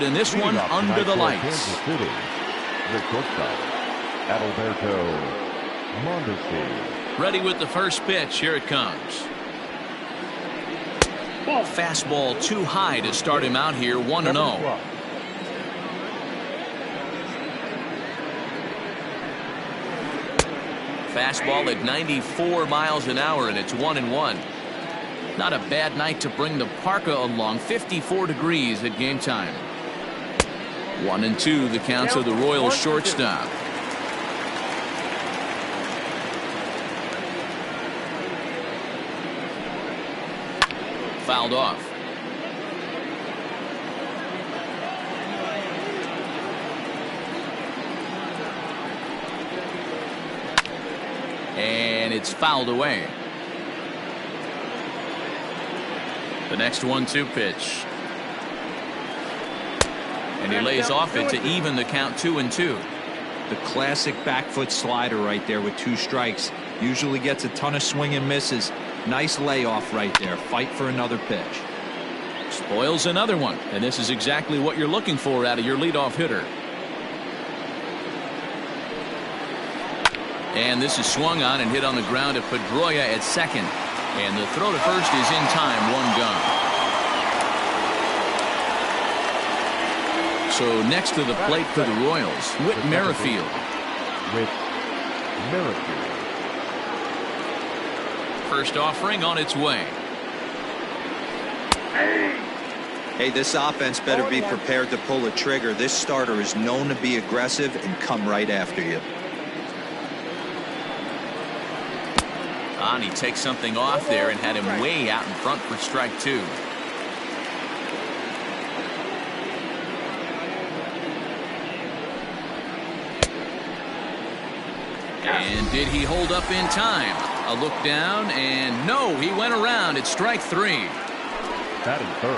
In this one, under the lights. Kansas City, the shortstop, Adalberto Mondesi. Ready with the first pitch. Here it comes. Fastball too high to start him out here, 1-0. Fastball at 94 miles an hour, and it's 1-1. Not a bad night to bring the parka along. 54 degrees at game time. 1-2 the count of the Royals shortstop. Fouled off. And it's fouled away. The next 1-2 pitch. And he lays off it to even the count 2-2. The classic back foot slider right there with 2 strikes. Usually gets a ton of swing and misses. Nice layoff right there. Fight for another pitch. Spoils another one. And this is exactly what you're looking for out of your leadoff hitter. And this is swung on and hit on the ground to Pedroia at second. And the throw to first is in time. 1 gone. So next to the plate for the Royals, Whit Merrifield. Whit Merrifield. First offering on its way. Hey, this offense better be prepared to pull a trigger. This starter is known to be aggressive and come right after you. And he takes something off there and had him way out in front for strike 2. And did he hold up in time? A look down, and no, he went around. It's strike 3.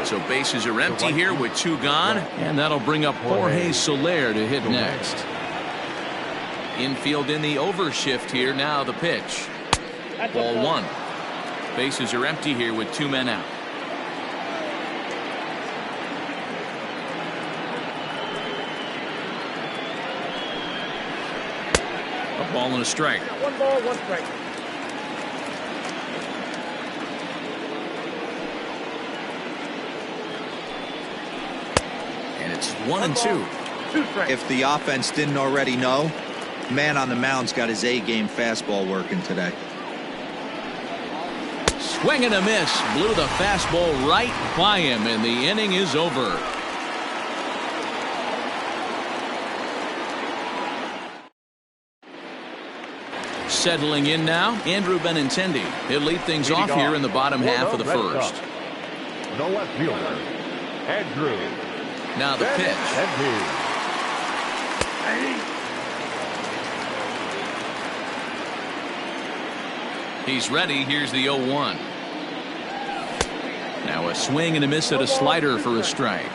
So bases are empty here with 2 gone, and that'll bring up Jorge Soler to hit next. Infield in the overshift here. Now the pitch. Ball 1. Bases are empty here with 2 men out. A ball and a strike. 1 ball, 1 strike. And it's 1-2. 2 strikes. If the offense didn't already know, man on the mound's got his A-game fastball working today. Swing and a miss. Blew the fastball right by him, and the inning is over. Settling in now, Andrew Benintendi. He'll lead things off here in the bottom half of the first. The left fielder, Andrew. Now the pitch. He's ready. Here's the 0-1. Now a swing and a miss at a slider for a strike.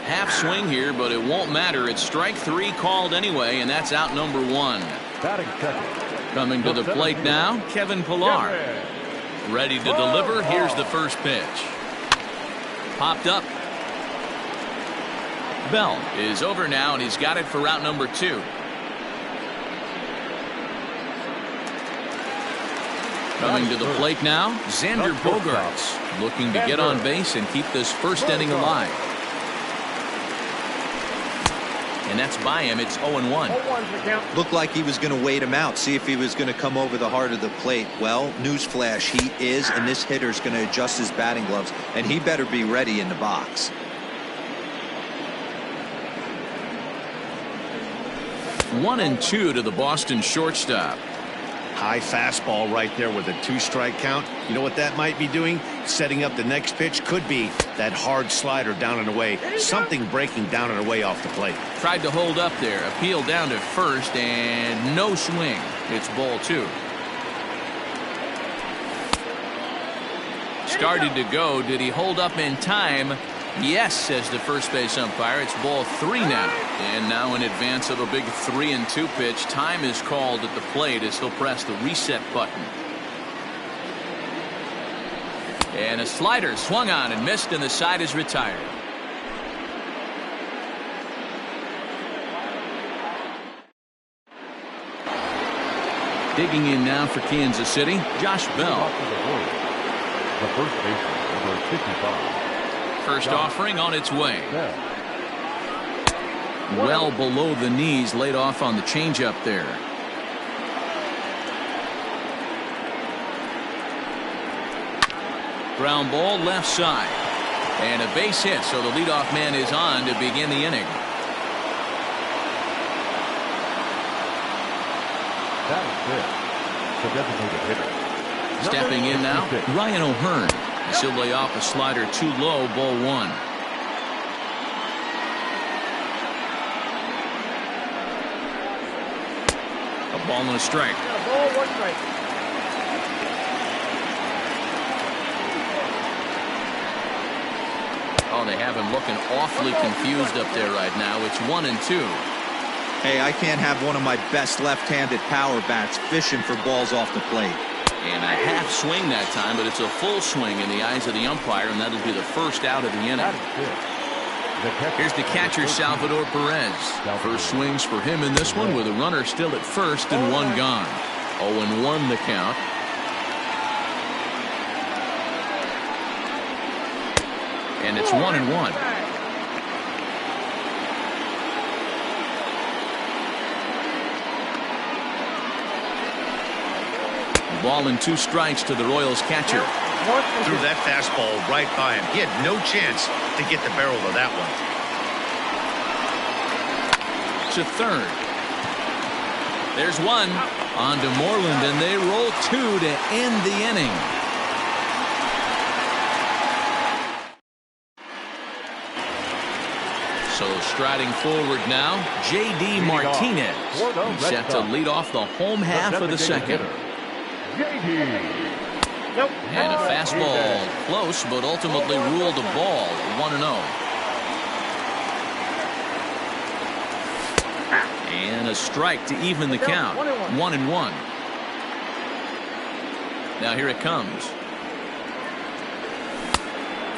Half swing here, but it won't matter. It's strike 3 called anyway, and that's out number 1. Coming to the plate now, Kevin Pillar. Ready to deliver. Here's the first pitch. Popped up. Bell is over now, and he's got it for route number 2. Coming to the plate now, Xander Bogaerts, looking to get on base and keep this first inning alive. And that's by him. It's 0-1. Looked like he was going to wait him out, see if he was going to come over the heart of the plate. Well, newsflash, he is, and this hitter's going to adjust his batting gloves, and he better be ready in the box. 1-2 to the Boston shortstop. High fastball right there with a 2-strike count. You know what that might be doing? Setting up the next pitch. Could be that hard slider down and away. Something breaking down and away off the plate. Tried to hold up there. Appeal down to first, and no swing. It's ball 2. Started to go. Did he hold up in time? Yes, says the first base umpire. It's ball 3 now. And now in advance of a big 3-2 pitch, time is called at the plate as he'll press the reset button. And a slider swung on and missed, and the side is retired. Digging in now for Kansas City, Josh Bell. The first baseman, number 55. First offering on its way. Well below the knees, laid off on the changeup there. Ground ball left side. And a base hit, so the leadoff man is on to begin the inning. That is it. The designated hitter. Stepping in now, Ryan O'Hearn. He'll lay off a slider too low, ball one. A ball and a strike. Ball, one strike. Oh, they have him looking awfully confused up there right now. It's 1-2. Hey, I can't have one of my best left-handed power bats fishing for balls off the plate. And a half swing that time, but it's a full swing in the eyes of the umpire, and that'll be the first out of the inning. Here's the catcher, Salvador Perez. First swings for him in this one with a runner still at first and one gone. 0-1 the count. And it's 1-1. Ball and 2 strikes to the Royals catcher. Threw that fastball right by him. He had no chance to get the barrel of that one. To third. There's one. On to Moreland, and they roll 2 to end the inning. So striding forward now, J.D. Martinez. He's set to lead off the home half of the second. And a fastball close, but ultimately ruled a ball. 1-0. And a strike to even the count. 1-1. Now here it comes.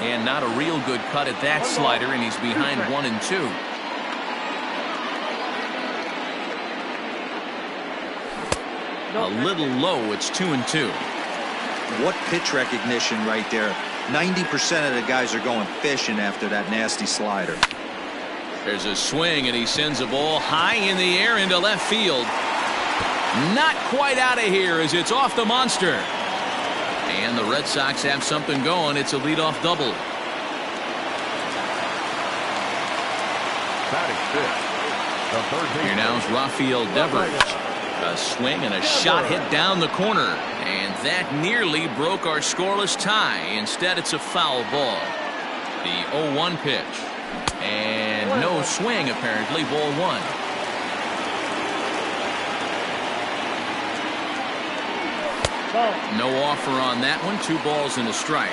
And not a real good cut at that slider, and he's behind 1-2. A little low. It's 2-2. What pitch recognition right there. 90% of the guys are going fishing after that nasty slider. There's a swing, and he sends a ball high in the air into left field. Not quite out of here as it's off the monster. And the Red Sox have something going. It's a leadoff double. Here now is Rafael Devers. A swing and a shot hit down the corner. And that nearly broke our scoreless tie. Instead, it's a foul ball. The 0-1 pitch. And no swing, apparently. Ball one. No offer on that one. 2 balls and a strike.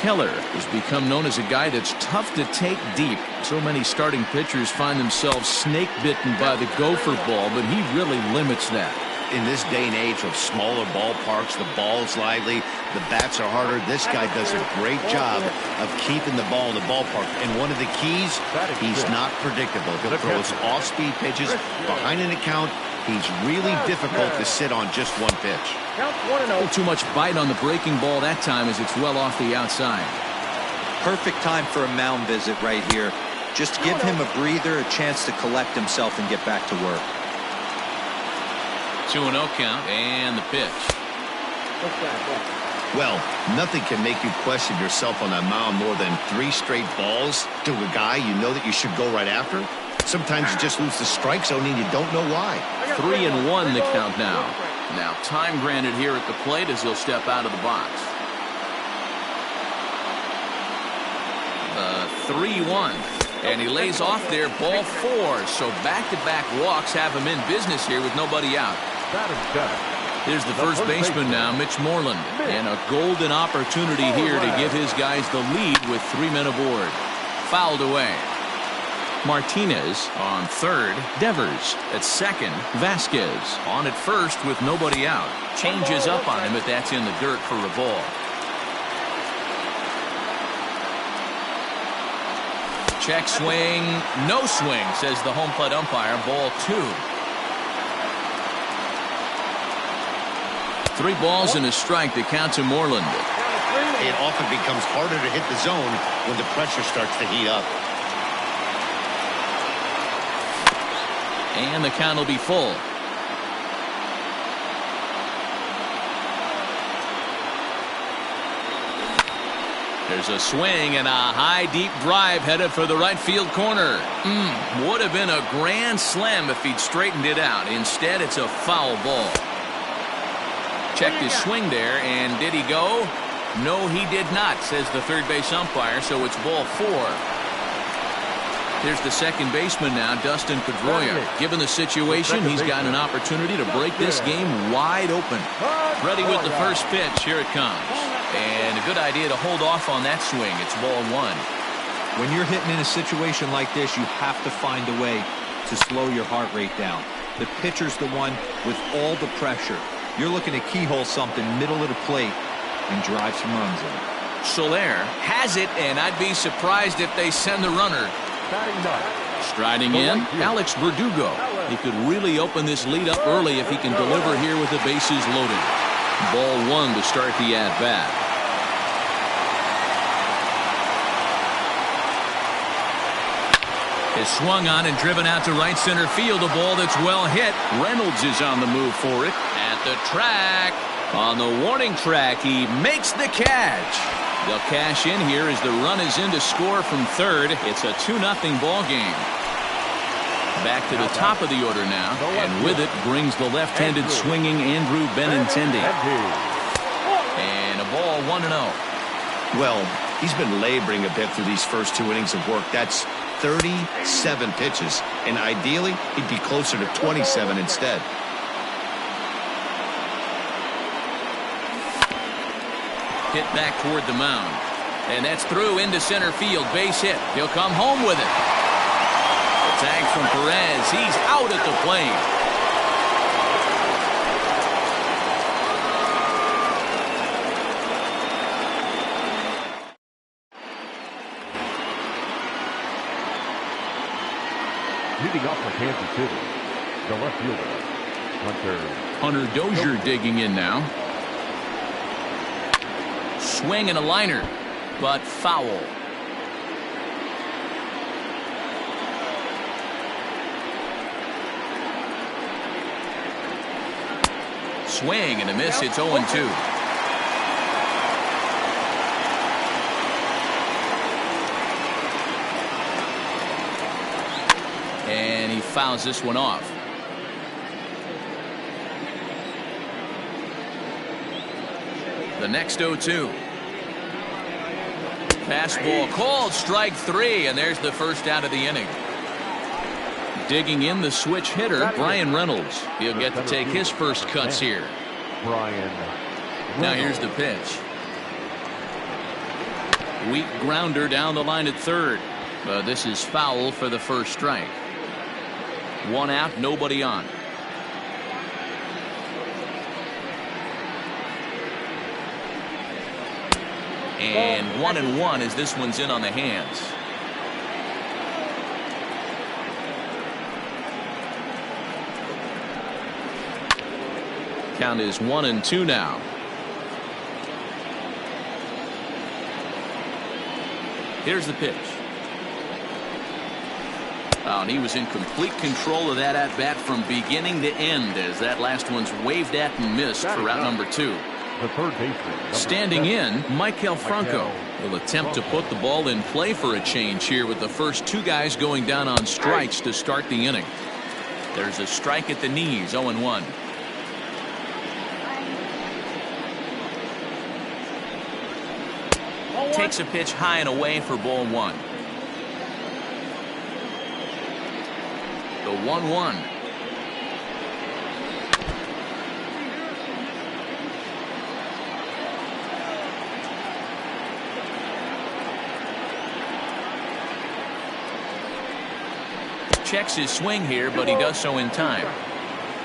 Keller has become known as a guy that's tough to take deep. So many starting pitchers find themselves snake bitten by the gopher ball, but he really limits that. In this day and age of smaller ballparks, the ball's lively, the bats are harder. This guy does a great job of keeping the ball in the ballpark. And one of the keys, he's not predictable. He'll throw his off-speed pitches behind an account. He's really difficult to sit on just one pitch. Too much bite on the breaking ball that time as it's well off the outside. Perfect time for a mound visit right here. Just give him a breather, a chance to collect himself and get back to work. 2-0 count and the pitch. Well, nothing can make you question yourself on that mound more than 3 straight balls to a guy you know that you should go right after. Sometimes you just lose the strike zone and you don't know why. 3-1 the count now. Now time granted here at the plate as he'll step out of the box. 3-1. And he lays off there, ball 4. So back-to-back walks have him in business here with nobody out. Here's the first baseman now, Mitch Moreland. And a golden opportunity here to give his guys the lead with 3 men aboard. Fouled away. Martinez on third. Devers at second. Vasquez on at first with nobody out. Changes up on him, but that's in the dirt for a ball. Check swing, no swing, says the home plate umpire. Ball 2. 3 balls and a strike to count to Moreland. It often becomes harder to hit the zone when the pressure starts to heat up. And the count will be full. There's a swing and a high deep drive headed for the right field corner. Would have been a grand slam if he'd straightened it out. Instead, it's a foul ball. Checked his swing there, and did he go? No, he did not, says the third base umpire, so it's ball 4. Here's the second baseman now, Dustin Pedroia. Given the situation, he's got an opportunity to break this game wide open. Ready with the first pitch. Here it comes. And a good idea to hold off on that swing. It's ball 1. When you're hitting in a situation like this, you have to find a way to slow your heart rate down. The pitcher's the one with all the pressure. You're looking to keyhole something middle of the plate and drive some runs in. Soler has it, and I'd be surprised if they send the runner. Striding in, Alex Verdugo. He could really open this lead up early if he can deliver here with the bases loaded. Ball 1 to start the at-bat. Is swung on and driven out to right center field. A ball that's well hit. Reynolds is on the move for it. At the track. On the warning track, he makes the catch. They'll cash in here as the run is in to score from third. It's a 2-0 ball game. Back to the top of the order now, and with it brings the left-handed swinging Andrew Benintendi. And a ball 1-0. Well, he's been laboring a bit through these first 2 innings of work. That's 37 pitches, and ideally he'd be closer to 27 instead. Hit back toward the mound, and that's through into center field. Base hit. He'll come home with it. The tag from Perez. He's out at the plate. Leading off for Kansas City, the left fielder, Hunter Dozier digging in now. Swing and a liner, but foul. Swing and a miss. It's 0-2. And he fouls this one off. The next 0-2. Fastball called, strike 3, and there's the first out of the inning. Digging in the switch hitter, Brian Reynolds. He'll get to take his first cuts here. Now here's the pitch. Weak grounder down the line at third. This is foul for the first strike. 1 out, nobody on. And 1-1 as this one's in on the hands. Count is 1-2 now. Here's the pitch. Oh, and he was in complete control of that at-bat from beginning to end as that last one's waved at and missed for route number 2. the third baseman. Standing in, Maikel Franco will attempt to put the ball in play for a change here with the first 2 guys going down on strikes to start the inning. There's a strike at the knees, 0-1. Takes a pitch high and away for ball 1. The 1-1. Checks his swing here, but he does so in time.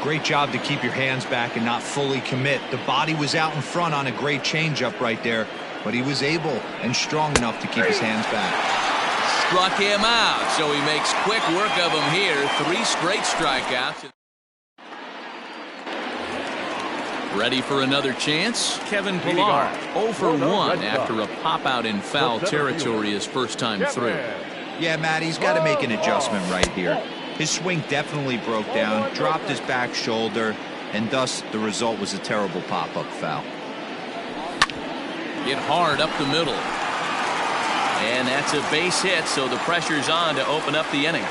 Great job to keep your hands back and not fully commit. The body was out in front on a great changeup right there, but he was able and strong enough to keep his hands back. struck him out, so he makes quick work of him here. 3 straight strikeouts. Ready for another chance? Kevin Pillar, 0 for 1 after a pop-out in foul territory his first time through. Yeah, Matt, he's got to make an adjustment right here. His swing definitely broke down, dropped his back shoulder, and thus the result was a terrible pop-up foul. Hit hard up the middle. And that's a base hit, so the pressure's on to open up the inning.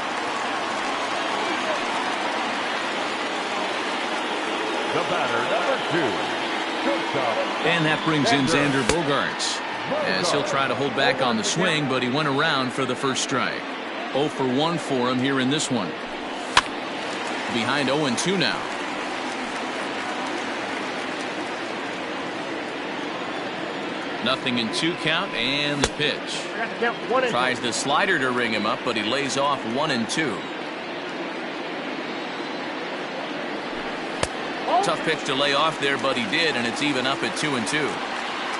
The batter, number 2. Shortstop. And that brings in Xander Bogaerts, as he'll try to hold back on the swing, but he went around for the first strike. 0 for 1 for him here in this one. Behind 0-2 now. Nothing in 2 count, and the pitch. Tries the slider to ring him up, but he lays off 1-2. Tough pitch to lay off there, but he did, and it's even up at 2-2.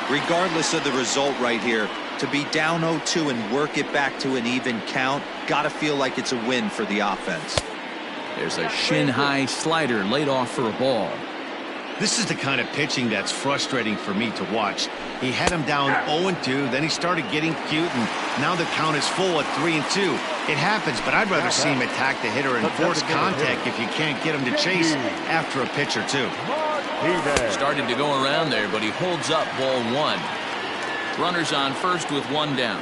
Regardless of the result right here, to be down 0-2 and work it back to an even count, gotta feel like it's a win for the offense. There's a shin-high slider laid off for a ball. This is the kind of pitching that's frustrating for me to watch. He had him down 0-2, then he started getting cute, and now the count is full at 3-2. It happens, but I'd rather see him attack the hitter and force contact if you can't get him to chase after a pitch or 2. Started to go around there, but he holds up ball 1. Runners on first with 1 down.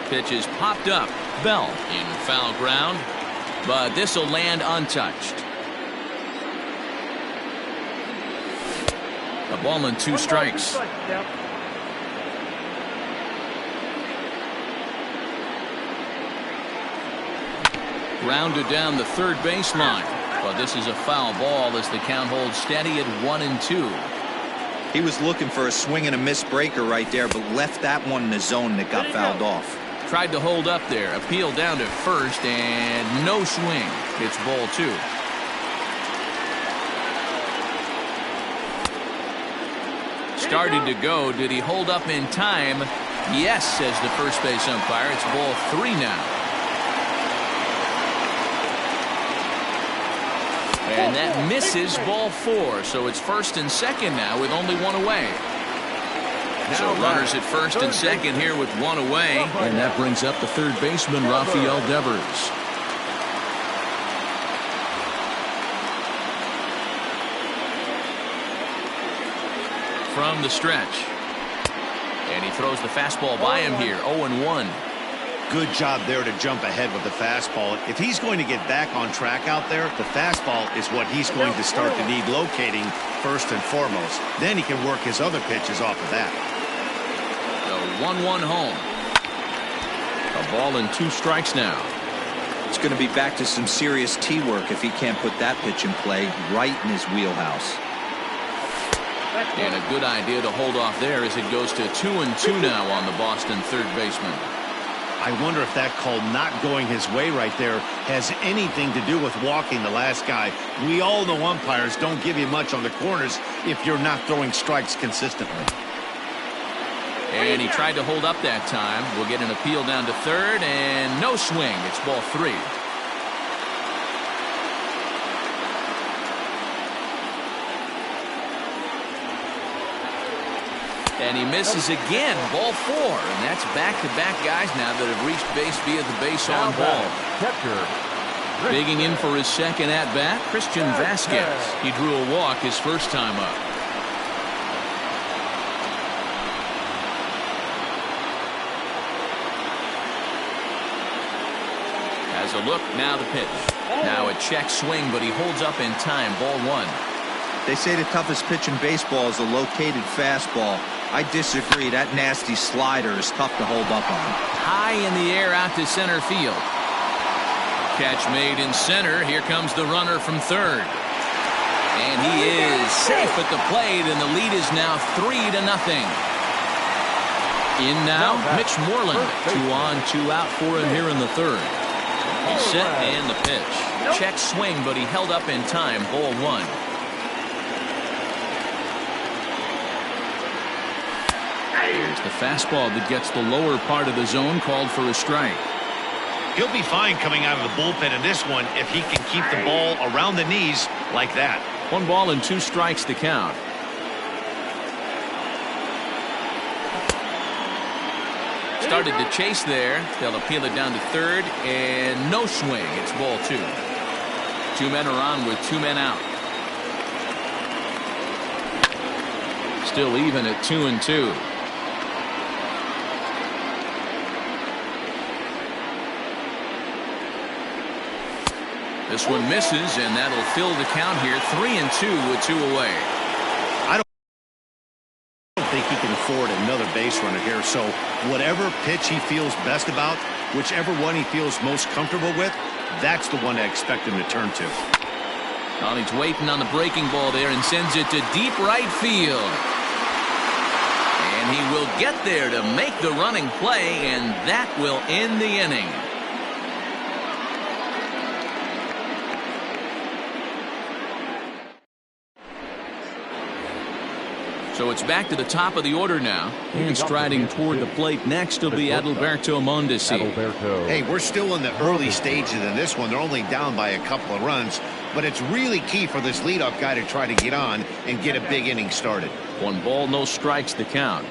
Pitch is popped up. Bell in foul ground, but this will land untouched. A ball and 2 strikes. Grounded down the third baseline, but this is a foul ball as the count holds steady at 1-2. He was looking for a swing and a miss breaker right there, but left that one in the zone that got fouled off. Tried to hold up there, appealed down to first, and no swing. It's ball 2. Started to go. Did he hold up in time? Yes, says the first base umpire. It's ball 3 now. And that misses ball 4. So it's first and second now with only 1 away. So runners at first and second here with 1 away. And that brings up the third baseman, Rafael Devers. From the stretch. And he throws the fastball by him here. 0-1. Good job there to jump ahead with the fastball. If he's going to get back on track out there, the fastball is what he's going to start to need locating first and foremost. Then he can work his other pitches off of that. The 1-1 home. A ball and 2 strikes now. It's going to be back to some serious tee work if he can't put that pitch in play right in his wheelhouse. And a good idea to hold off there as it goes to 2-2 now on the Boston third baseman. I wonder if that call not going his way right there has anything to do with walking the last guy. We all know umpires don't give you much on the corners if you're not throwing strikes consistently. And he tried to hold up that time. We'll get an appeal down to third, and no swing. It's ball 3. And he misses again, ball 4. And that's back-to-back guys now that have reached base via the base on ball. Digging in for his second at-bat, Christian Vasquez. He drew a walk his first time up. Has a look, now the pitch. Now a check swing, but he holds up in time, ball 1. They say the toughest pitch in baseball is a located fastball. I disagree. That nasty slider is tough to hold up on. High in the air out to center field. Catch made in center. Here comes the runner from third. And he is safe at the plate, and the lead is now 3-0. In now, Mitch Moreland. 2 on, 2 out for him here in the third. He's set and the pitch. Check swing, but he held up in time, ball 1. Here's the fastball that gets the lower part of the zone, called for a strike. He'll be fine coming out of the bullpen in this one if he can keep the ball around the knees like that. 1 ball and 2 strikes to count. Started to chase there. They'll appeal it down to third, and no swing. It's ball 2. 2 men are on with 2 men out. Still even at 2-2. This one misses, and that'll fill the count here. 3-2 with 2 away. I don't think he can afford another base runner here. So whatever pitch he feels best about, whichever one he feels most comfortable with, that's the one I expect him to turn to. Well, he's waiting on the breaking ball there and sends it to deep right field. And he will get there to make the running play, and that will end the inning. So it's back to the top of the order now. And striding toward the plate next will be Adalberto Mondesi. Hey, we're still in the early stages in this one. They're only down by a couple of runs, but it's really key for this leadoff guy to try to get on and get a big inning started. 1 ball, no strikes to count.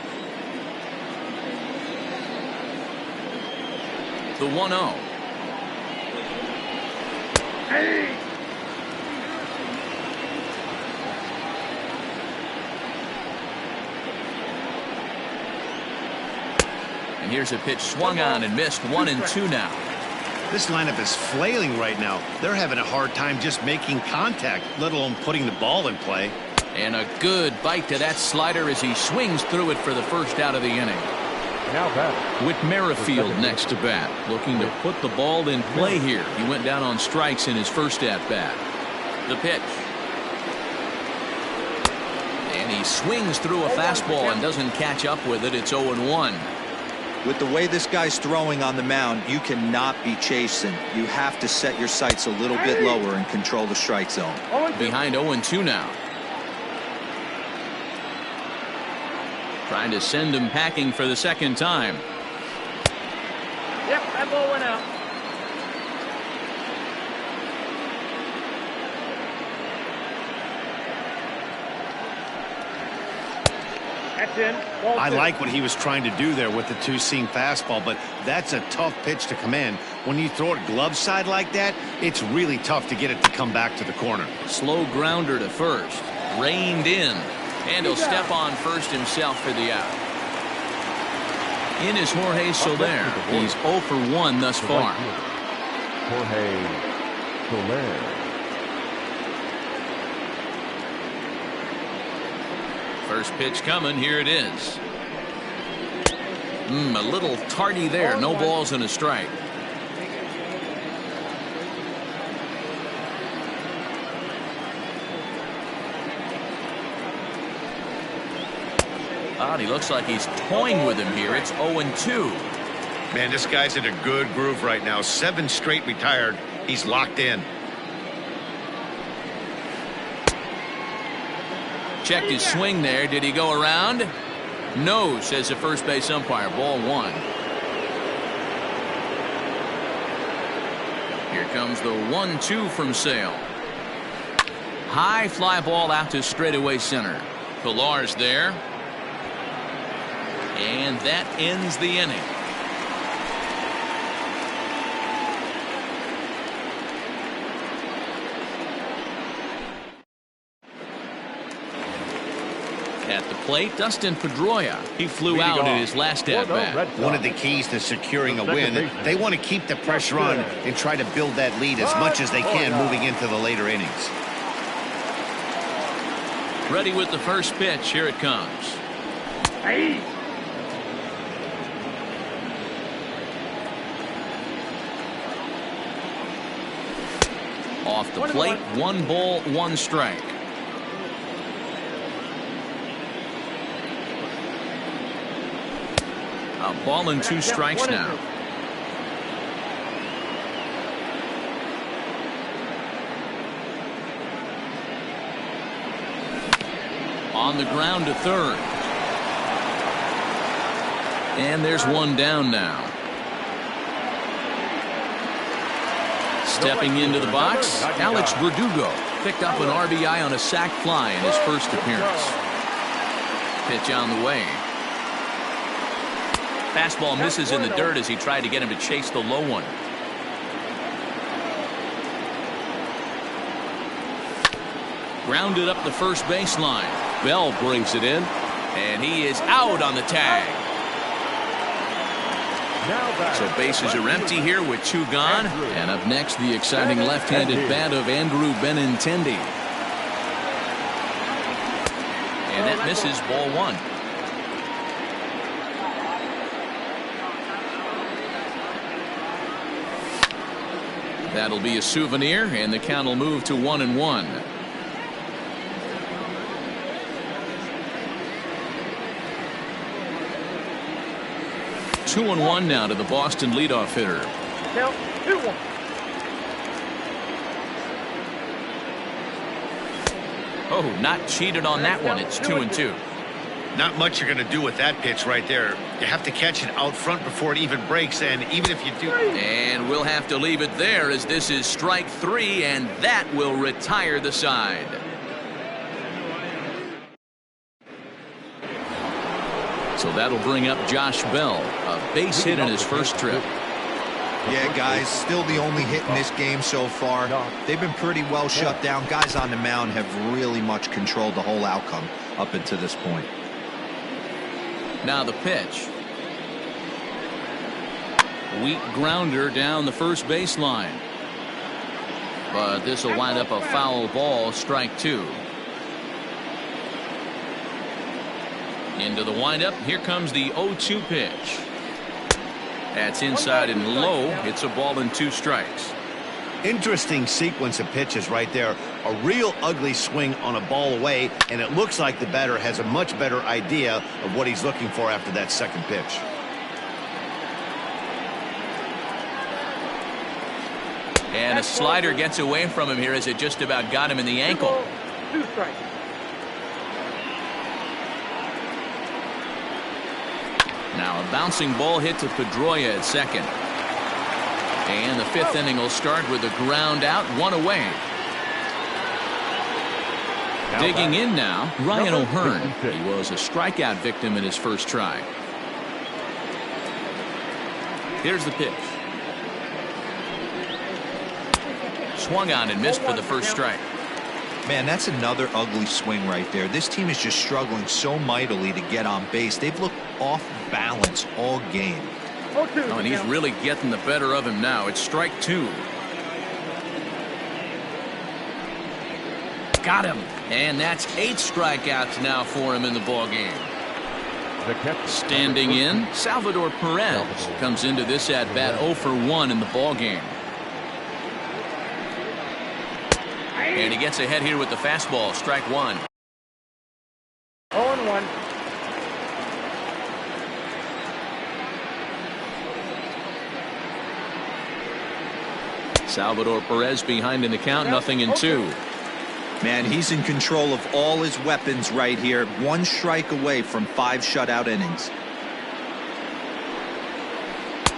The 1-0. Hey! And here's a pitch swung on and missed. 1-2 now. This lineup is flailing right now. They're having a hard time just making contact, let alone putting the ball in play. And a good bite to that slider as he swings through it for the first out of the inning. Now bat. Whit Merrifield next to bat, looking to put the ball in play here. He went down on strikes in his first at bat. The pitch. And he swings through a fastball and doesn't catch up with it. It's 0-1. With the way this guy's throwing on the mound, you cannot be chasing. You have to set your sights a little bit lower and control the strike zone. Behind 0-2 now. Trying to send him packing for the second time. Yep, that ball went out. That's in. Ball I 2. like what he was trying to do there with the 2-seam fastball, but that's a tough pitch to command. When you throw it glove side like that, it's really tough to get it to come back to the corner. Slow grounder to first. Reined in. And he'll step on first himself for the out. In is Jorge Soler. He's 0 for 1 thus far. Jorge Soler. First pitch coming. Here it is. A little tardy there. No balls and a strike. He looks like he's toying with him here. It's 0-2. Man, this guy's in a good groove right now. 7 straight retired. He's locked in. Checked his swing there. Did he go around? No, says the first base umpire. Ball 1. Here comes the 1-2 from Sale. High fly ball out to straightaway center. Pilar's there. And that ends the inning. At the plate, Dustin Pedroia. He flew out in his last at-bat. One of the keys to securing a win, they want to keep the pressure on and try to build that lead as much as they can moving into the later innings. Ready with the first pitch. Here it comes. Hey. Off the plate, 1 ball, 1 strike. A ball and 2 strikes now. On the ground to third. And there's one down now. Stepping into the box, Alex Verdugo picked up an RBI on a sac fly in his first appearance. Pitch on the way. Fastball misses in the dirt as he tried to get him to chase the low one. Grounded up the first baseline. Bell brings it in, and he is out on the tag. So bases are empty here with two gone. And up next, the exciting left-handed bat of Andrew Benintendi. And that misses, ball one. That'll be a souvenir, and the count will move to 1-1. Two and one now to the Boston leadoff hitter. Now 2-1. Oh, not cheated on that one. It's 2-2. Not much you're going to do with that pitch right there. You have to catch it out front before it even breaks, and even if you do. And we'll have to leave it there as this is strike three, and that will retire the side. So that'll bring up Josh Bell, a base hit in his first trip. Yeah, guys, still the only hit in this game so far. They've been pretty well shut down. Guys on the mound have really much controlled the whole outcome up until this point. Now the pitch. Weak grounder down the first baseline. But this will wind up a foul ball, strike two. Into the windup. Here comes the 0-2 pitch. That's inside and low. It's a ball and two strikes. Interesting sequence of pitches right there. A real ugly swing on a ball away, and it looks like the batter has a much better idea of what he's looking for after that second pitch. And a slider gets away from him here as it just about got him in the ankle. 2 strikes. Now a bouncing ball hit to Pedroia at second. And the fifth inning will start with a ground out, one away. Digging in now, Ryan O'Hearn. He was a strikeout victim in his first try. Here's the pitch. Swung on and missed for the first strike. Man, that's another ugly swing right there. This team is just struggling so mightily to get on base. They've looked off balance all game. Oh, and he's really getting the better of him now. It's strike two. Got him. And that's 8 strikeouts now for him in the ballgame. Standing in, Salvador Perez comes into this at-bat 0 for 1 in the ballgame. And he gets ahead here with the fastball, strike one. 0-1. Salvador Perez behind in the count, nothing in 2. Man, he's in control of all his weapons right here. 1 strike away from 5 shutout innings.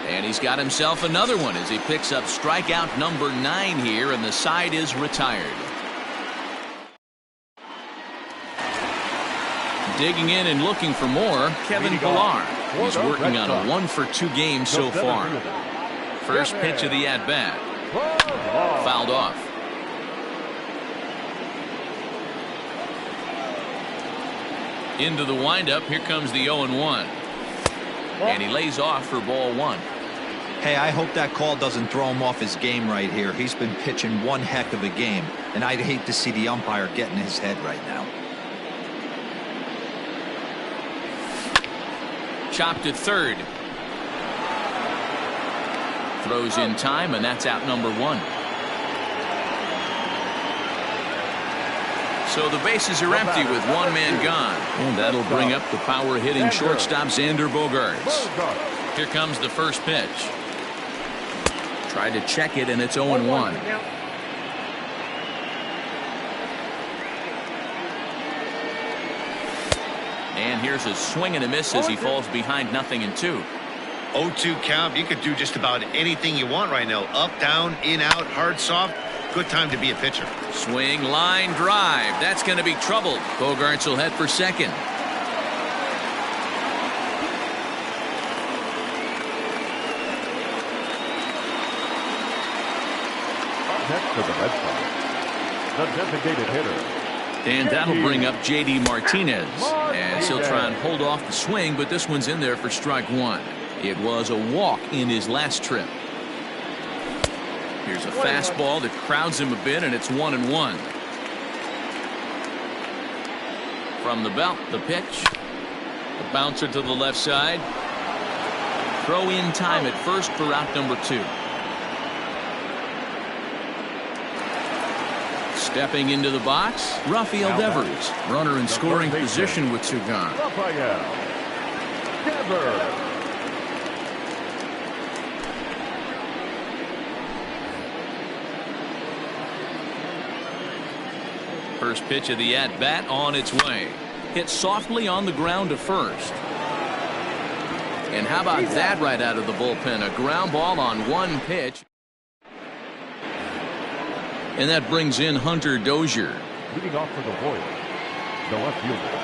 And he's got himself another one as he picks up strikeout number 9 here, and the side is retired. Digging in and looking for more, Kevin Pillar. He's working on a 1 for 2 game so far. First pitch of the at-bat. Fouled off. Into the windup. Here comes the 0-1. And he lays off for ball 1. Hey, I hope that call doesn't throw him off his game right here. He's been pitching one heck of a game, and I'd hate to see the umpire get in his head right now. Chopped at third. Throws in time, and that's out number 1. So the bases are empty with 1 man gone. And that'll bring up the power hitting shortstop Xander Bogaerts. Here comes the first pitch. Tried to check it, and it's 0-1. And here's a swing and a miss as he falls behind 0-2. 0-2 count. You could do just about anything you want right now. Up, down, in, out, hard, soft. Good time to be a pitcher. Swing, line, drive. That's going to be trouble. Bogarts will head for second. Next to the Red Sox, the designated hitter. And that'll bring up J.D. Martinez, as he'll try and hold off the swing, but this one's in there for strike one. It was a walk in his last trip. Here's a fastball that crowds him a bit, and it's 1-1. From the belt, the pitch. The bouncer to the left side. Throw in time at first for out number 2. Stepping into the box, Rafael Devers. Runner in scoring position with 2 gone. Rafael Devers. First pitch of the at-bat on its way. Hit softly on the ground to first. And how about that right out of the bullpen? A ground ball on one pitch. And that brings in Hunter Dozier. Leading off for the Royals, the left fielder,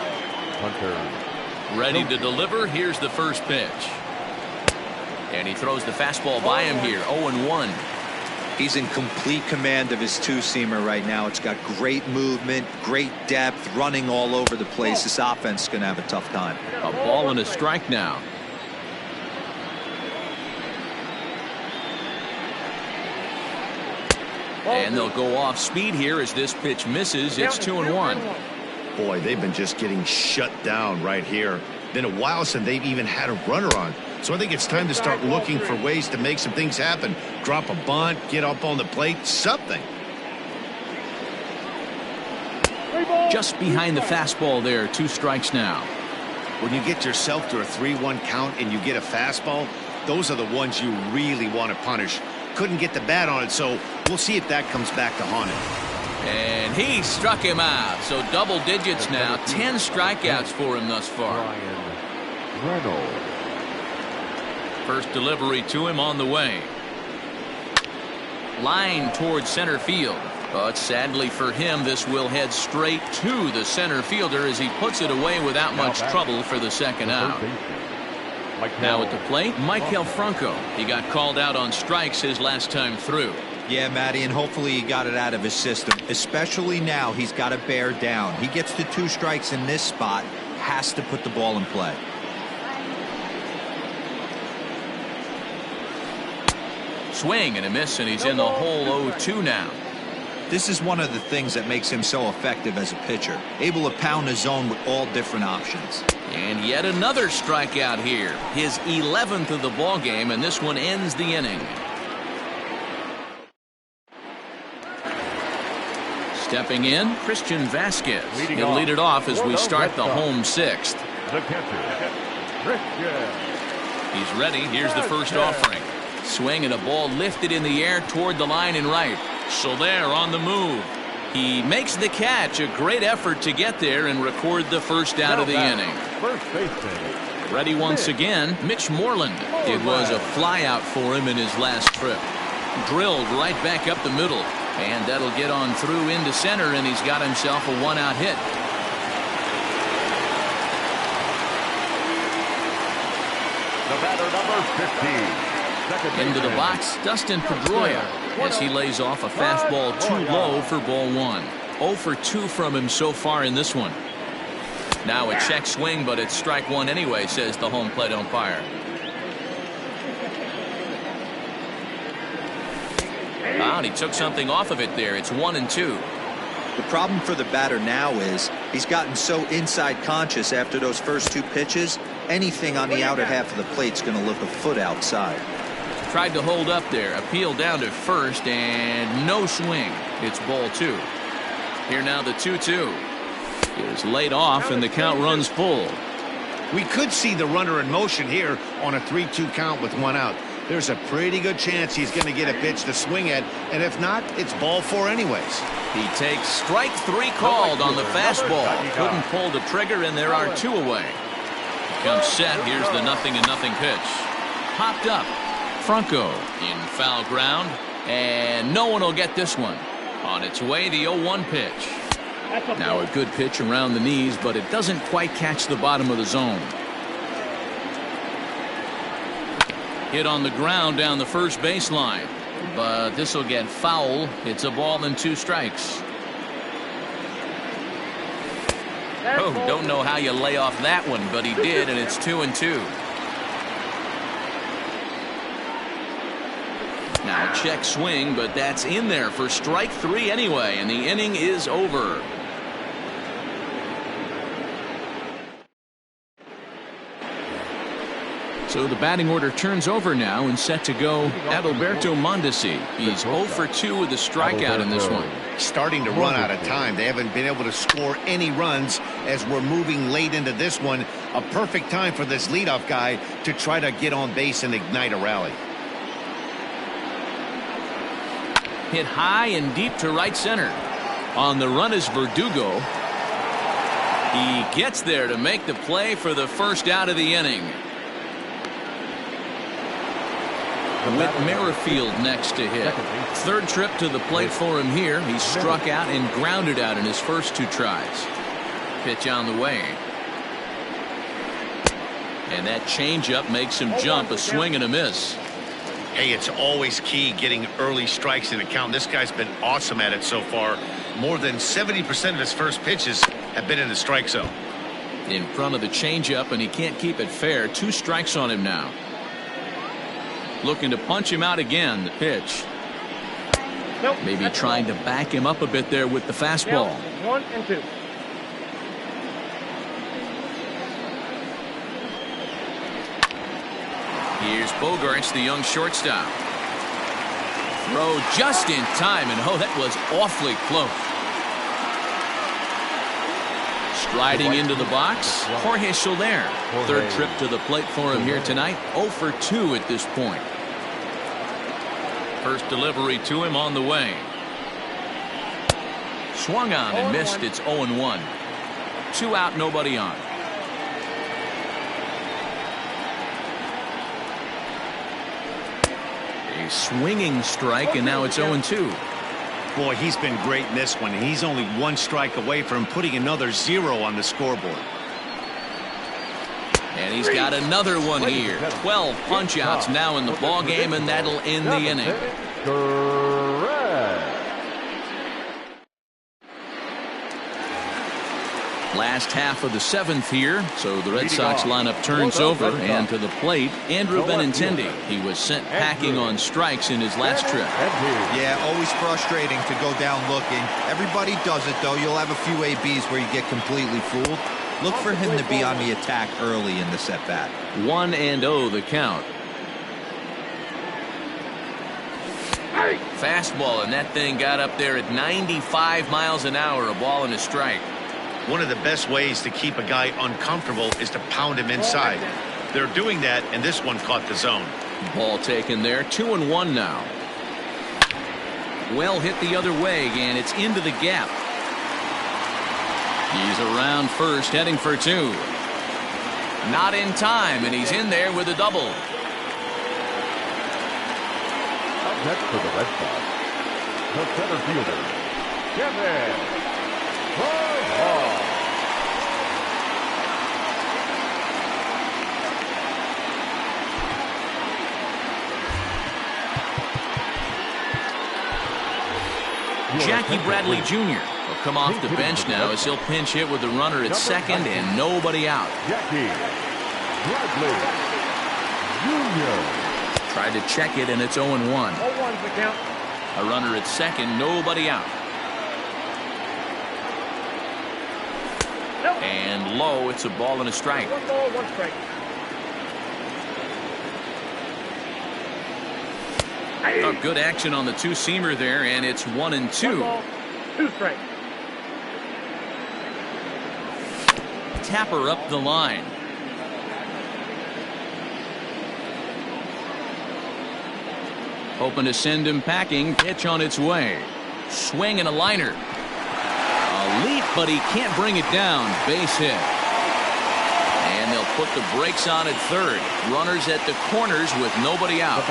Hunter. Ready to deliver. Here's the first pitch. And he throws the fastball by him here. 0-1. He's in complete command of his two-seamer right now. It's got great movement, great depth, running all over the place. This offense is going to have a tough time. A ball and a strike now. And they'll go off speed here as this pitch misses. It's 2-1. Boy, they've been just getting shut down right here. Been a while since they've even had a runner on. So I think it's time to start looking for ways to make some things happen. Drop a bunt, get up on the plate, something. Just behind the fastball there. 2 strikes now. When you get yourself to a 3-1 count and you get a fastball, those are the ones you really want to punish. Couldn't get the bat on it, so we'll see if that comes back to haunt him. And he struck him out. So double digits now. 10 strikeouts for him thus far. Reynolds. First delivery to him on the way. Line towards center field. But sadly for him, this will head straight to the center fielder as he puts it away without much trouble for the second out. Now at the plate, Maikel Franco. He got called out on strikes his last time through. Yeah, Matty, and hopefully he got it out of his system. Especially now, he's got to bear down. He gets to 2 strikes in this spot, has to put the ball in play. Swing and a miss, and he's in the hole 0-2 now. This is one of the things that makes him so effective as a pitcher. Able to pound the zone with all different options. And yet another strikeout here. His 11th of the ball game, and this one ends the inning. Stepping in, Christian Vasquez. He'll lead it off as we start the home 6th. The catcher, Christian. He's ready. Here's the first offering. Swing and a ball lifted in the air toward the line and right. Soler on the move. He makes the catch. A great effort to get there and record the first out of the inning. First baseman. Ready once again, Mitch Moreland. It was a flyout for him in his last trip. Drilled right back up the middle. And that'll get on through into center, and he's got himself a 1-out hit. The batter, number 15. Into the box, Dustin Pedroia, as he lays off a fastball too low for ball 1. 0 for 2 from him so far in this one. Now a check swing, but it's strike 1 anyway, says the home plate umpire. And he took something off of it there. It's 1-2. The problem for the batter now is he's gotten so inside conscious after those first 2 pitches. Anything on the outer half of the plate's going to look a foot outside. Tried to hold up there. Appeal down to first, and no swing. It's ball 2. Here now the 2-2. Is laid off, and the count runs full. We could see the runner in motion here on a 3-2 count with 1 out. There's a pretty good chance he's going to get a pitch to swing at, and if not, it's ball 4 anyways. He takes strike 3 called on the fastball. Couldn't pull the trigger, and there are 2 away. Comes set. Here's the 0-0 pitch. Popped up. Franco in foul ground, and no one will get this one. On its way, the 0-1 pitch. Now a good pitch around the knees, but it doesn't quite catch the bottom of the zone. Hit on the ground down the first baseline, but this will get foul. It's a ball and 2 strikes. Oh, don't know how you lay off that one, but he did, and it's 2-2. Now check swing, but that's in there for strike 3 anyway, and the inning is over. So the batting order turns over now and set to go Adalberto Mondesi. He's 0 for 2 with a strikeout in this one. Starting to run out of time. They haven't been able to score any runs as we're moving late into this one. A perfect time for this leadoff guy to try to get on base and ignite a rally. Hit high and deep to right center. On the run is Verdugo. He gets there to make the play for the first out of the inning. With Merrifield next to hit. 3rd trip to the plate for him here. He struck out and grounded out in his first 2 tries. Pitch on the way. And that changeup makes him jump. A swing and a miss. Hey, it's always key getting early strikes in a count. This guy's been awesome at it so far. More than 70% of his first pitches have been in the strike zone. In front of the changeup, and he can't keep it fair. 2 strikes on him now. Looking to punch him out again. The pitch. Maybe trying to back him up a bit there with the fastball. 1-2. Here's Bogarts, the young shortstop. Throw just in time, and oh, that was awfully close. Striding into the box, Jorge Soler. 3rd trip to the plate for him here tonight. 0 for 2 at this point. First delivery to him on the way. Swung on and missed. It's 0-1. 2 out, nobody on. A swinging strike, and now it's 0-2. Boy, he's been great in this one. He's only 1 strike away from putting another 0 on the scoreboard. And he's got another one here. 12 punch-outs now in the ball game, and that'll end the inning. Last half of the 7th here, so the Red Sox lineup turns over, and to the plate, Andrew Benintendi. He was sent packing on strikes in his last trip. Yeah, always frustrating to go down looking. Everybody does it, though. You'll have a few ABs where you get completely fooled. Look for him to be on the attack early in the at-bat. 1-0 the count. Fastball, and that thing got up there at 95 miles an hour, a ball and a strike. One of the best ways to keep a guy uncomfortable is to pound him inside. They're doing that, and this one caught the zone. Ball taken there. 2-1 now. Well hit the other way, and it's into the gap. He's around first, heading for 2. Not in time, and he's in there with a double. Up next for the Red Sox, the center fielder, Kevin Pullar. Jackie Bradley Jr. will come off the bench now as he'll pinch hit with the runner at second and nobody out. Jackie Bradley Jr. Tried to check it, and it's 0-1. 0-1's the count. A runner at second, nobody out. Nope. And low, it's a ball and a strike. 1 ball, 1 strike. Oh, good action on the 2-seamer there, and it's 1-2. 1 ball, 2 strikes. Tapper up the line. Hoping to send him packing. Pitch on its way. Swing and a liner. A leap, but he can't bring it down. Base hit. And they'll put the brakes on at third. Runners at the corners with nobody out.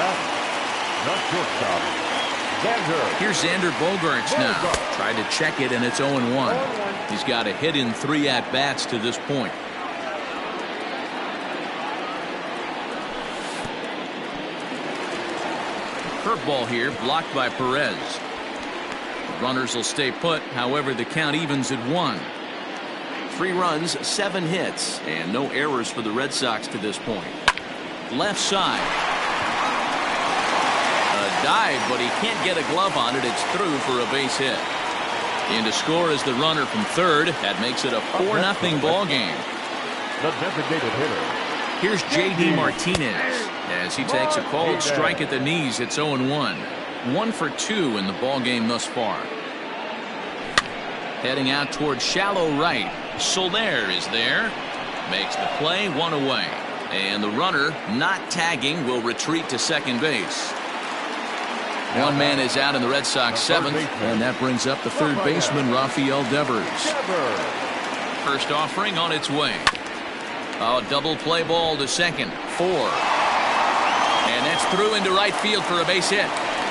Here's Xander Bogaerts now. Tried to check it, and it's 0-1. He's got a hit in 3 at-bats to this point. Curveball here, blocked by Perez. Runners will stay put. However, the count evens at 1. 3 runs, 7 hits, and no errors for the Red Sox to this point. Left side. A dive, but he can't get a glove on it. It's through for a base hit. In to score is the runner from third. That makes it a 4-0 ball game. The designated hitter. Here's J.D. Martinez as he takes a cold strike at the knees. It's 0-1. 1 for 2 in the ball game thus far. Heading out towards shallow right. Soler is there. Makes the play, 1 away. And the runner, not tagging, will retreat to second base. 1 man is out in the Red Sox 7th, and that brings up the third baseman, Rafael Devers. First offering on its way. A double play ball to second. 4. And that's through into right field for a base hit.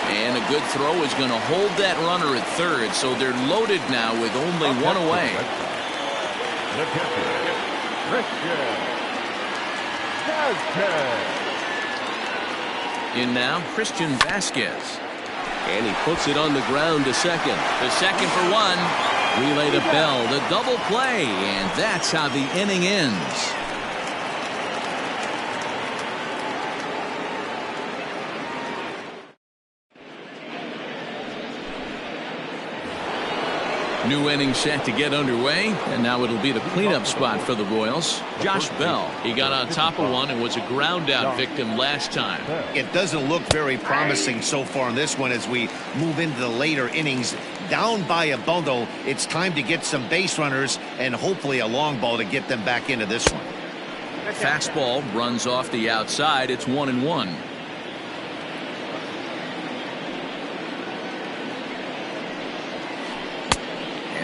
And a good throw is going to hold that runner at third, so they're loaded now with only 1 away. In now, Christian Vasquez. And he puts it on the ground to second. The second for 1. Relay to Bell, the double play, and that's how the inning ends. New inning set to get underway, and now it'll be the cleanup spot for the Royals. Josh Bell. He got on top of one and was a ground out victim last time. It doesn't look very promising so far in this one as we move into the later innings. Down by a bundle, it's time to get some base runners and hopefully a long ball to get them back into this one. Fastball runs off the outside. It's 1-1.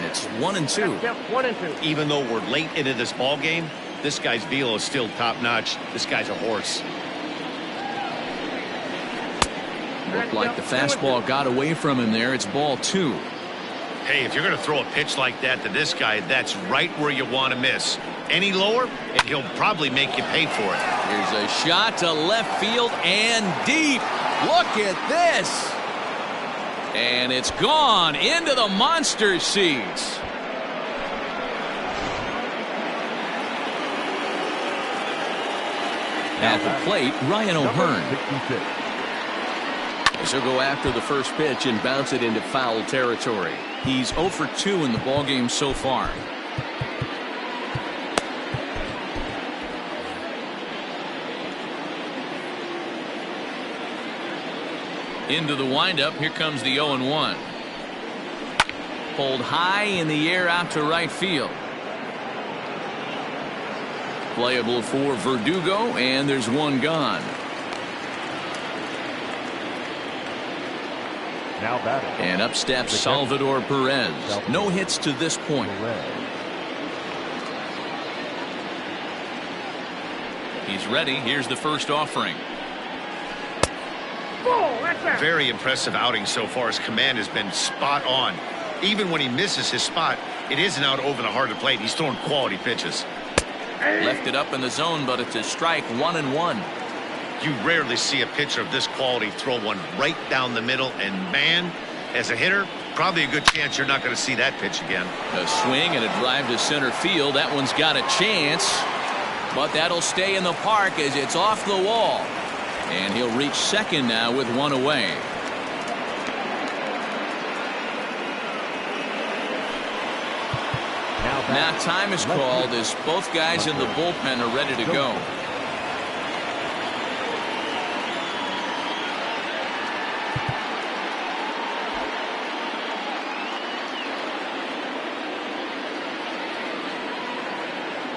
It's 1-2. 1-2. Even though we're late into this ball game, this guy's velo is still top notch. This guy's a horse. Looked like the fastball got away from him there. It's ball 2. Hey, if you're going to throw a pitch like that to this guy, that's right where you want to miss. Any lower, and he'll probably make you pay for it. Here's a shot to left field and deep. Look at this. And it's gone into the monster seats. At the plate, Ryan O'Hearn. He'll go after the first pitch and bounce it into foul territory. He's 0 for 2 in the ballgame so far. Into the windup. Here comes the 0-1. Pulled high in the air out to right field. Playable for Verdugo, and there's 1 gone. Now batting. And up steps Salvador Perez. No hits to this point. He's ready. Here's the first offering. Very impressive outing so far. His command has been spot on. Even when he misses his spot, it isn't out over the heart of the plate. He's throwing quality pitches. Left it up in the zone, but it's a strike. 1-1. You rarely see a pitcher of this quality throw one right down the middle, and man, as a hitter, probably a good chance you're not going to see that pitch again. A swing and a drive to center field. That one's got a chance, but that'll stay in the park as it's off the wall. And he'll reach second now with 1 away. Now time is called as both guys in the bullpen are ready to go.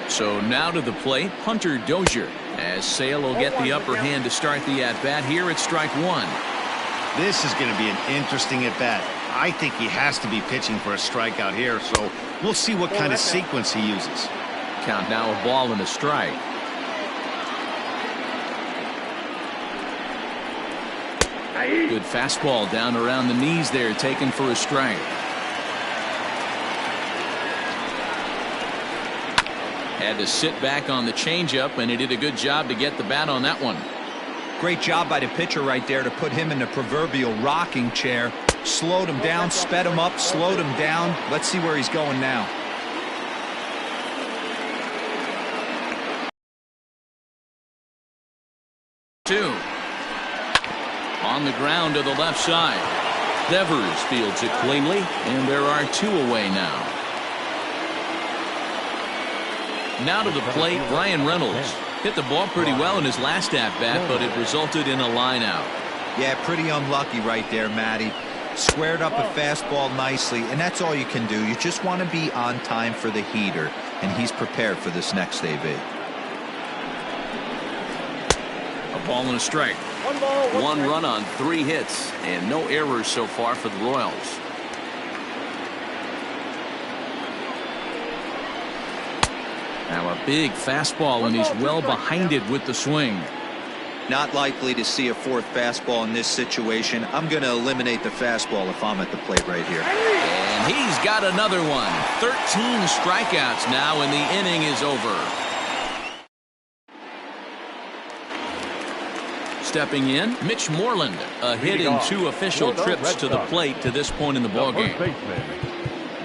So now to the plate, Hunter Dozier, as Sale will get the upper hand to start the at-bat here at strike 1. This is going to be an interesting at-bat. I think he has to be pitching for a strikeout here, so we'll see what kind of sequence he uses. Count now, a ball and a strike. Good fastball down around the knees there, taken for a strike. Had to sit back on the changeup, and he did a good job to get the bat on that one. Great job by the pitcher right there to put him in the proverbial rocking chair. Slowed him down, sped him up, slowed him down. Let's see where he's going now. Two. On the ground to the left side. Devers fields it cleanly, and there are 2 away now. Now to the plate, Ryan Reynolds. Hit the ball pretty well in his last at-bat, but it resulted in a line out. Yeah, pretty unlucky right there, Matty. Squared up a fastball nicely, and that's all you can do. You just want to be on time for the heater, and he's prepared for this next AB. A ball and a strike. One run on 3 hits, and no errors so far for the Royals. Now a big fastball, and he's well behind it with the swing. Not likely to see a 4th fastball in this situation. I'm going to eliminate the fastball if I'm at the plate right here. And he's got another one. 13 strikeouts now, and the inning is over. Stepping in, Mitch Moreland. A hit in 2 official trips to the plate to this point in the ballgame.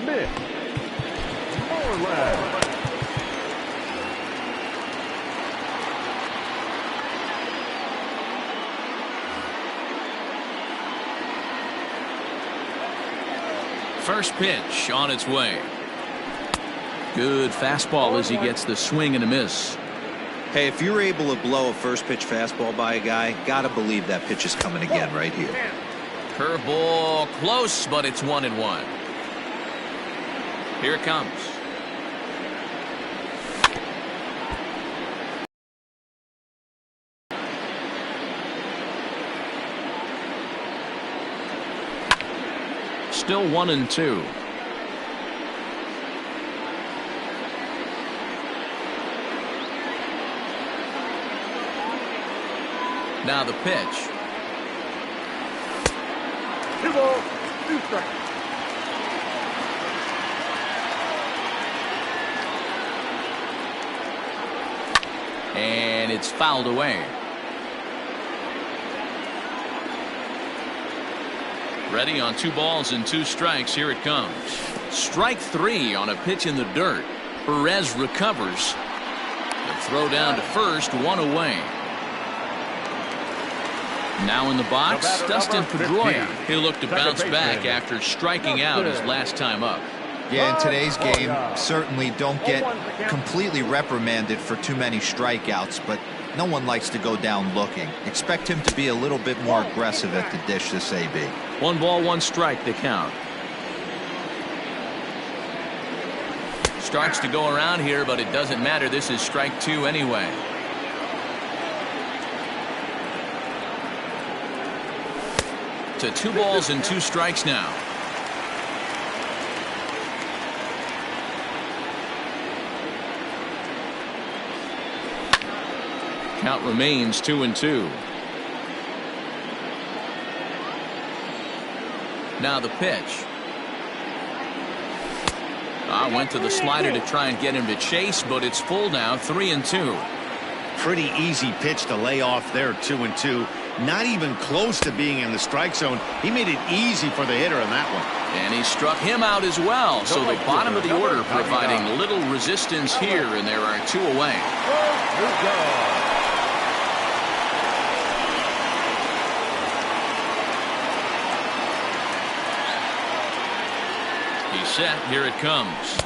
Mitch Moreland. First pitch on its way. Good fastball as he gets the swing and a miss. Hey, if you're able to blow a first pitch fastball by a guy, gotta believe that pitch is coming again right here. Curveball close, but it's 1-1. Here it comes. Still 1-2. Now the pitch. 2 balls, 2 strikes. And it's fouled away. Ready on 2 balls and 2 strikes. Here it comes. Strike 3 on a pitch in the dirt. Perez recovers. The throw down to first, 1 away. Now in the box, Dustin Pedroia. He'll look to bounce back after striking out his last time up. Yeah, in today's game, certainly don't get completely reprimanded for too many strikeouts, but no one likes to go down looking. Expect him to be a little bit more aggressive at the dish this AB. 1 ball, 1 strike to count. Starts to go around here, but it doesn't matter. This is strike 2 anyway. To 2 balls and 2 strikes now. Count remains 2-2. Now the pitch. Went to the slider to try and get him to chase, but it's full now, 3-2. Pretty easy pitch to lay off there, 2-2. Not even close to being in the strike zone. He made it easy for the hitter in that one. And he struck him out as well. So the bottom of the order providing little resistance here, and there are 2 away. He's set. Here it comes.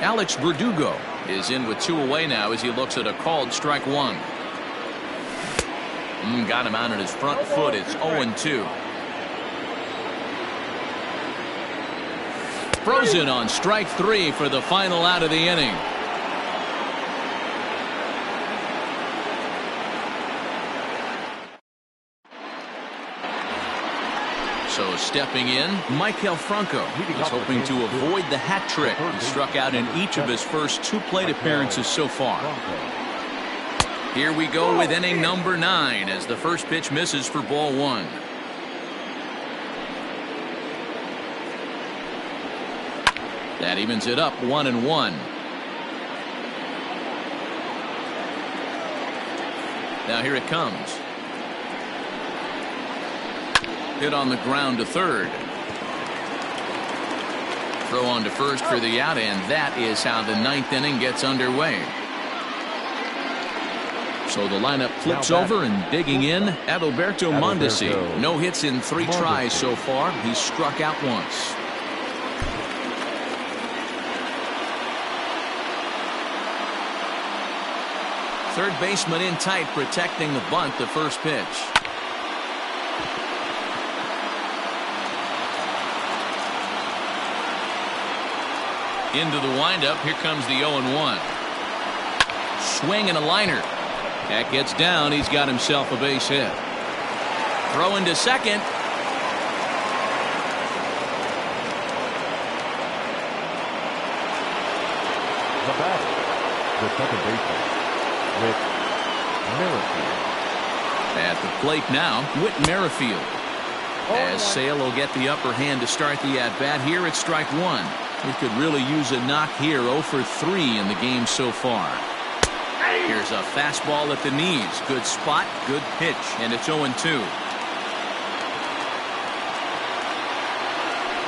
Alex Verdugo is in with 2 away now as he looks at a called strike 1. Got him out on his front foot. It's 0-2. Frozen on strike 3 for the final out of the inning. So stepping in, Michael Franco. He's hoping to avoid the hat trick. He struck out in each of his first 2 plate appearances so far. Here we go with inning number 9 as the first pitch misses for ball 1. That evens it up 1-1. Now here it comes. Hit on the ground to third. Throw on to first for the out, and that is how the 9th inning gets underway. So the lineup flips over, and digging in, Adalberto Mondesi. No hits in 3 tries so far. He's struck out once. Third baseman in tight, protecting the bunt, the first pitch. Into the windup. Here comes the 0-1. Swing and a liner. That gets down. He's got himself a base hit. Throw into second. The batter, the second baseman, Whit Merrifield. At the plate now, Whit Merrifield. As Sale will get the upper hand to start the at-bat. Here it's strike 1. He could really use a knock here. 0 for 3 in the game so far. Here's a fastball at the knees. Good spot, good pitch, and it's 0-2.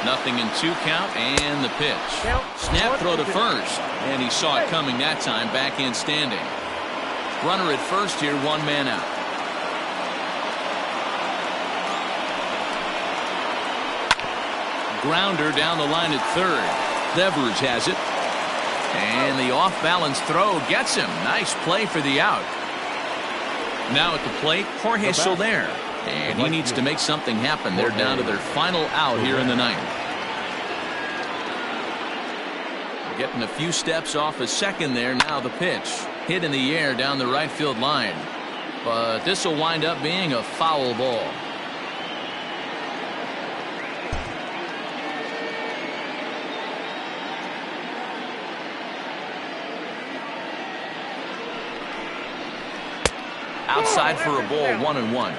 Nothing in 2 count, and the pitch. Snap throw to first, and he saw it coming that time. Back in standing. Runner at first here, 1 man out. Grounder down the line at third. Devers has it. And the off-balance throw gets him. Nice play for the out. Now at the plate, Jorge Soler. And he needs to make something happen. They're down to their final out here in the 9th. Getting a few steps off a second there. Now the pitch. Hit in the air down the right field line. But this will wind up being a foul ball. Outside for a ball, 1-1.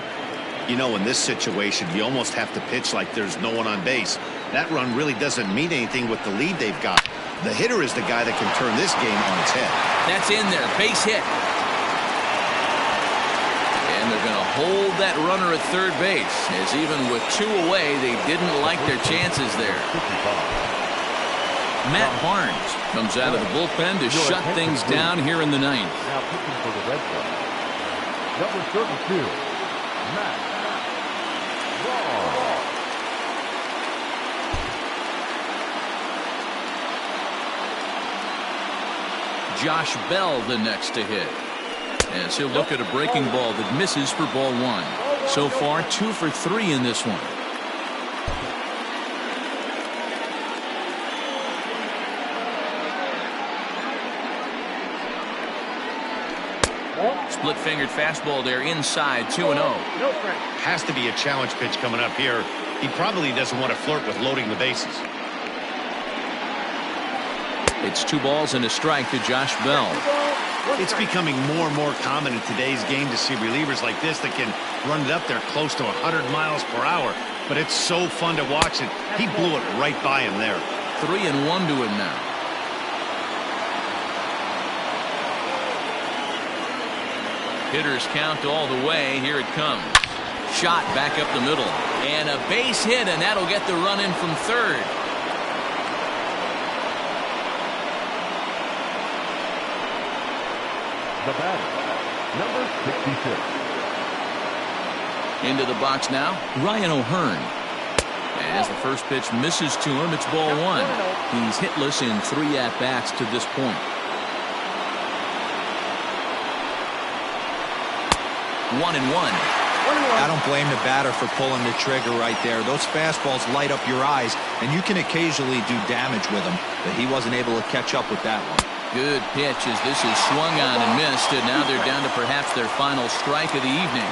You know, in this situation, you almost have to pitch like there's no one on base. That run really doesn't mean anything with the lead they've got. The hitter is the guy that can turn this game on its head. That's in there. Base hit. And they're going to hold that runner at third base, as even with 2 away, they didn't like their chances there. Matt Barnes comes out of the bullpen to shut things down here in the 9th. Now pitching for the Red Sox, number 32, Matt Barnes. Josh Bell the next to hit, as he'll look at a breaking ball that misses for ball 1. So far 2 for 3 in this one. Split-fingered fastball there inside, 2-0. Has to be a challenge pitch coming up here. He probably doesn't want to flirt with loading the bases. It's 2 balls and a strike to Josh Bell. It's becoming more and more common in today's game to see relievers like this that can run it up there close to 100 miles per hour. But it's so fun to watch it. He blew it right by him there. 3-1 to him now. Hitters count all the way. Here it comes. Shot back up the middle. And a base hit, and that'll get the run in from third. The batter, number 66. Into the box now, Ryan O'Hearn. As the first pitch misses to him, it's ball 1. He's hitless in 3 at-bats to this point. 1-1. I don't blame the batter for pulling the trigger right there. Those fastballs light up your eyes, and you can occasionally do damage with them, but he wasn't able to catch up with that one. Good pitch as this is swung on and missed, and now they're down to perhaps their final strike of the evening.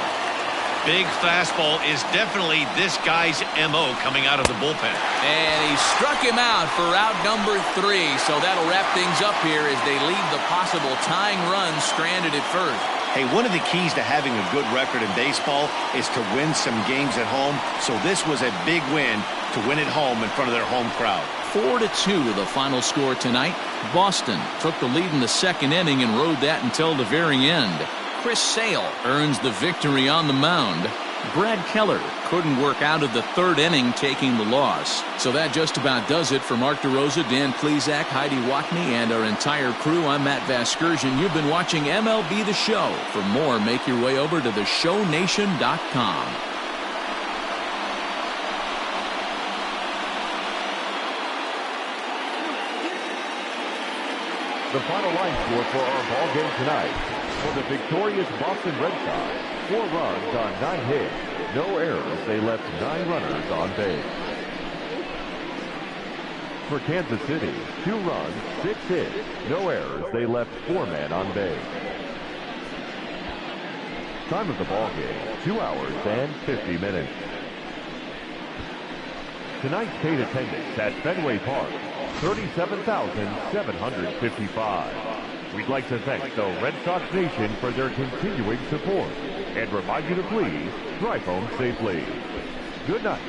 big fastball is definitely this guy's MO coming out of the bullpen. And he struck him out for out number 3. So that'll wrap things up here as they leave the possible tying run stranded at first. Hey, one of the keys to having a good record in baseball is to win some games at home. So this was a big win to win at home in front of their home crowd. 4-2 the final score tonight. Boston took the lead in the second inning and rode that until the very end. Chris Sale earns the victory on the mound. Brad Keller couldn't work out of the third inning, taking the loss. So that just about does it for Mark DeRosa, Dan Plesac, Heidi Watney, and our entire crew. I'm Matt Vasgersian. You've been watching MLB The Show. For more, make your way over to theshownation.com. The final line score for our ball game tonight. For the victorious Boston Red Sox, 4 runs on 9 hits, no errors. They left 9 runners on base. For Kansas City, 2 runs, 6 hits, no errors. They left 4 men on base. Time of the ball game, 2 hours and 50 minutes. Tonight's paid attendance at Fenway Park, 37,755. We'd like to thank the Red Sox Nation for their continuing support and remind you to please drive home safely. Good night.